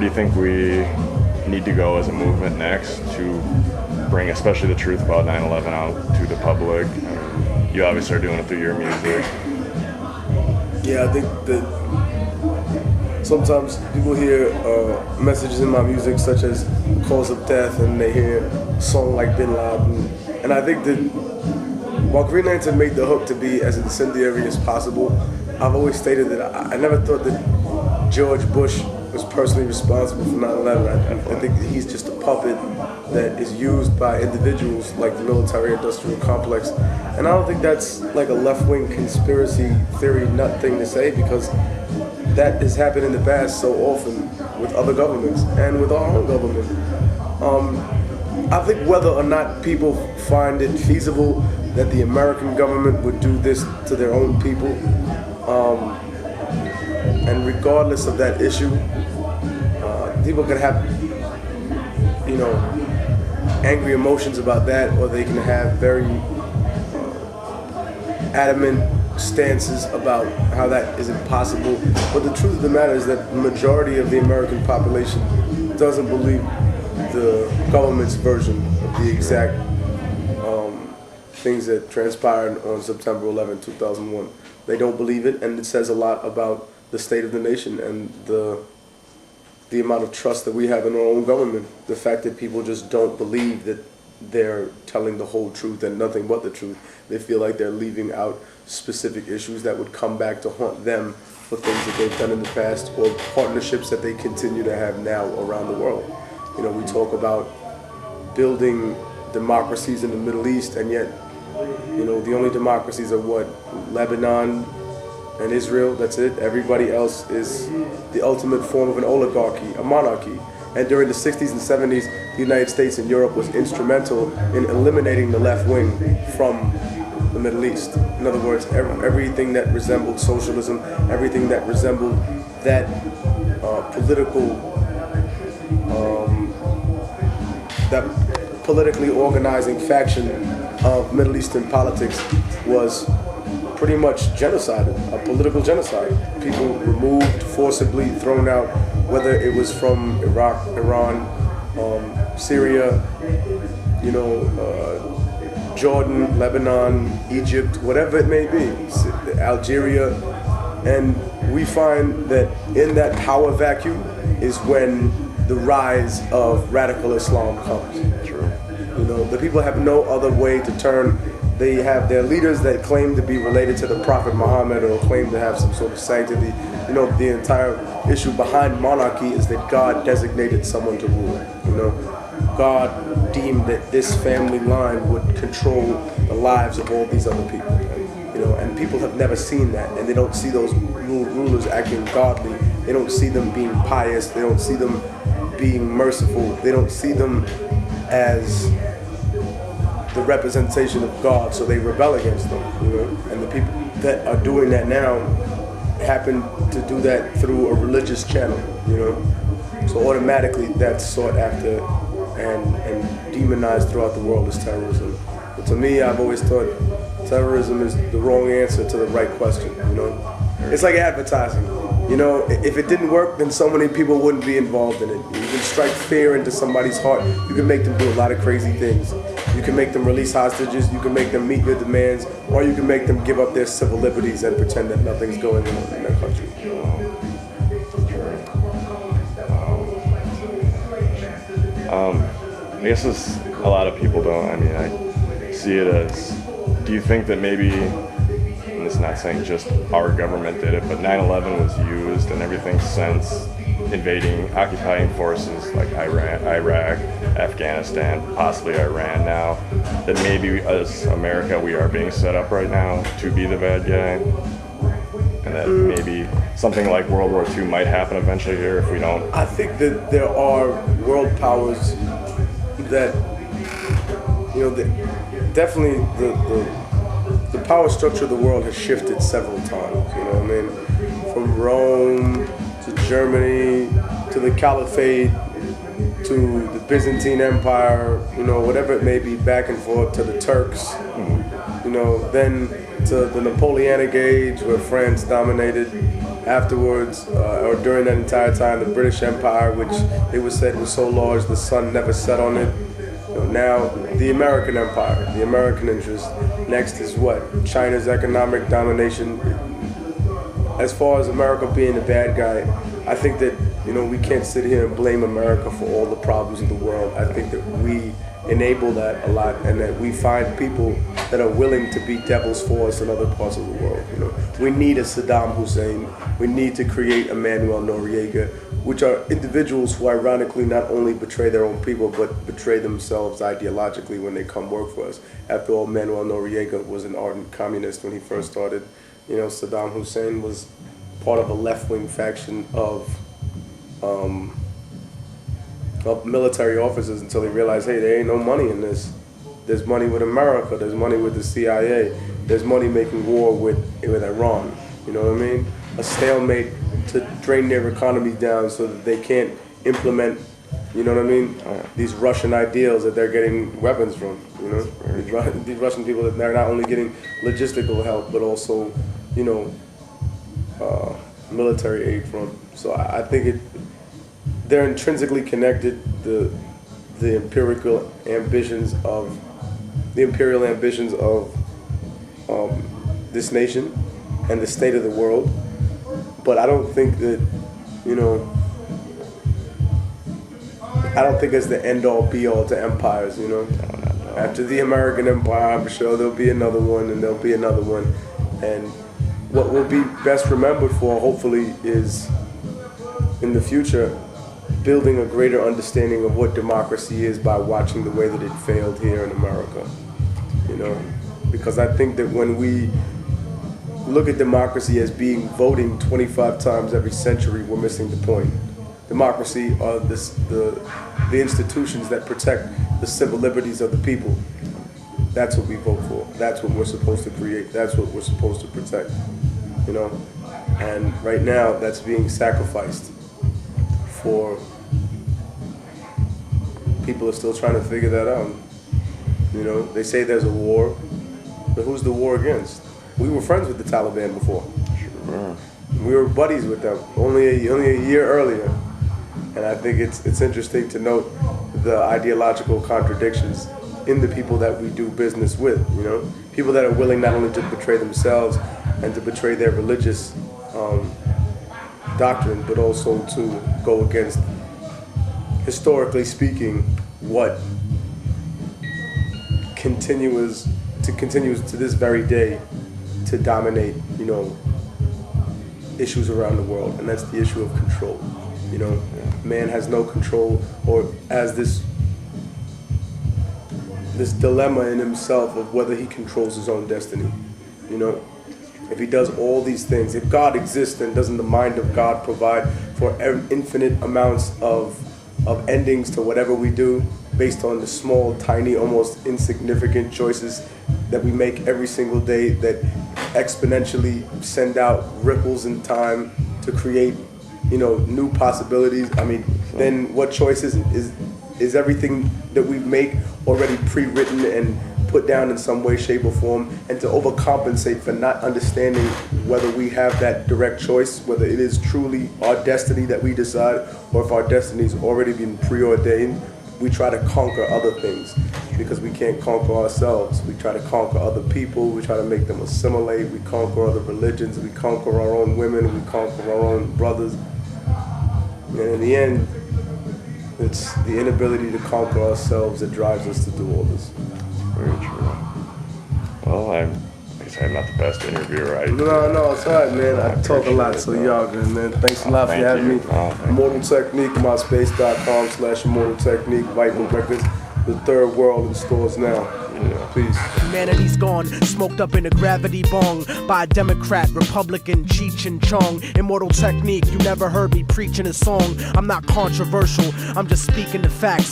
do you think we need to go as a movement next to bring especially the truth about 9/11 out to the public? You obviously are doing it through your music. Yeah, I think that sometimes people hear messages in my music such as cause of death, and they hear a song like Bin Laden. And I think that while Green Lantern made the hook to be as incendiary as possible, I've always stated that I never thought that George Bush was personally responsible for 9/11. I think that he's just a puppet that is used by individuals like the military-industrial complex. And I don't think that's like a left-wing conspiracy theory nut thing to say, because that has happened in the past so often with other governments and with our own government. I think whether or not people find it feasible that the American government would do this to their own people, and regardless of that issue, people can have, angry emotions about that, or they can have very adamant stances about how that is impossible. But the truth of the matter is that the majority of the American population doesn't believe the government's version of the exact things that transpired on September 11, 2001. They don't believe it, and it says a lot about the state of the nation and the amount of trust that we have in our own government. The fact that people just don't believe that they're telling the whole truth and nothing but the truth. They feel like they're leaving out specific issues that would come back to haunt them for things that they've done in the past, or partnerships that they continue to have now around the world. We talk about building democracies in the Middle East, and yet, the only democracies are what? Lebanon and Israel, that's it. Everybody else is the ultimate form of an oligarchy, a monarchy. And during the 60s and 70s, the United States and Europe was instrumental in eliminating the left wing from the Middle East. In other words, everything that resembled socialism, everything that resembled that that politically organizing faction of Middle Eastern politics was pretty much genocided, a political genocide. People removed, forcibly thrown out, whether it was from Iraq, Iran, Syria, Jordan, Lebanon, Egypt, whatever it may be, Algeria. And we find that in that power vacuum is when the rise of radical Islam comes. True. The people have no other way to turn. They have their leaders that claim to be related to the Prophet Muhammad, or claim to have some sort of sanctity. The entire issue behind monarchy is that God designated someone to rule. God deemed that this family line would control the lives of all these other people. And people have never seen that, and they don't see those rulers acting godly. They don't see them being pious. They don't see them being merciful. They don't see them as the representation of God, so they rebel against them. And the people that are doing that now happen to do that through a religious channel. So automatically that's sought after and demonized throughout the world as terrorism. But to me, I've always thought terrorism is the wrong answer to the right question. It's like advertising. If it didn't work, then so many people wouldn't be involved in it. You can strike fear into somebody's heart. You can make them do a lot of crazy things. You can make them release hostages. You can make them meet your demands, or you can make them give up their civil liberties and pretend that nothing's going on in their country. I guess a lot of people don't. I see it as, do you think that maybe, and it's not saying just our government did it, but 9/11 was used and everything since invading, occupying forces like Iraq, Afghanistan, possibly Iran now, that maybe as America we are being set up right now to be the bad guy? And that maybe something like World War II might happen eventually here if we don't? I think that there are world powers that, definitely the power structure of the world has shifted several times. From Rome to Germany to the Caliphate to the Byzantine Empire, whatever it may be, back and forth to the Turks. then to the Napoleonic age where France dominated. Afterwards, or during that entire time, the British Empire, which it was said was so large the sun never set on it. Now, the American Empire, the American interest. Next is what? China's economic domination. As far as America being the bad guy, I think that, we can't sit here and blame America for all the problems of the world. I think that we enable that a lot, and that we find people that are willing to be devils for us in other parts of the world. We need a Saddam Hussein. We need to create a Manuel Noriega, which are individuals who ironically not only betray their own people, but betray themselves ideologically when they come work for us. After all, Manuel Noriega was an ardent communist when he first started. Saddam Hussein was part of a left-wing faction of military officers until he realized, hey, there ain't no money in this. There's money with America. There's money with the CIA. There's money making war with Iran. You know what I mean? A stalemate to drain their economy down so that they can't implement, you know what I mean? These Russian ideals that they're getting weapons from. These Russian people that they're not only getting logistical help, but also, military aid from. So I think they're intrinsically connected. The imperial ambitions of this nation and the state of the world. But I don't think that, I don't think it's the end-all be-all to empires, After the American Empire, I'm sure there'll be another one, and there'll be another one. And what will be best remembered for, hopefully, is, in the future, building a greater understanding of what democracy is by watching the way that it failed here in America, Because I think that when we look at democracy as being voting 25 times every century, we're missing the point. Democracy are the institutions that protect the civil liberties of the people. That's what we vote for. That's what we're supposed to create. That's what we're supposed to protect, And right now, that's being sacrificed for people are still trying to figure that out. They say there's a war, but who's the war against? We were friends with the Taliban before. Sure. We were buddies with them only a year earlier. And I think it's interesting to note the ideological contradictions in the people that we do business with, People that are willing not only to betray themselves and to betray their religious doctrine, but also to go against, historically speaking, what continues to this very day to dominate, issues around the world, and that's the issue of control. Man has no control, or has this dilemma in himself of whether he controls his own destiny. If he does all these things, if God exists, then doesn't the mind of God provide for infinite amounts of endings to whatever we do based on the small, tiny, almost insignificant choices that we make every single day that exponentially send out ripples in time to create, new possibilities? I mean, then what choices is everything that we make already pre-written and put down in some way, shape, or form, and to overcompensate for not understanding whether we have that direct choice, whether it is truly our destiny that we decide, or if our destiny's already been preordained, we try to conquer other things because we can't conquer ourselves. We try to conquer other people, we try to make them assimilate, we conquer other religions, we conquer our own women, we conquer our own brothers. And in the end, it's the inability to conquer ourselves that drives us to do all this. Very true. Well, like I said, I'm not the best interviewer. No, it's all right, man. I talk a lot, so y'all good, man. Thanks a lot for having me. Immortal Technique, myspace.com/Immortal Technique, Viper Records, the third world in stores now. Peace. Humanity's gone, smoked up in a gravity bong by a Democrat, Republican, C.H.A.N.G.E. Immortal Technique, you never heard me preaching a song. I'm not controversial, I'm just speaking the facts.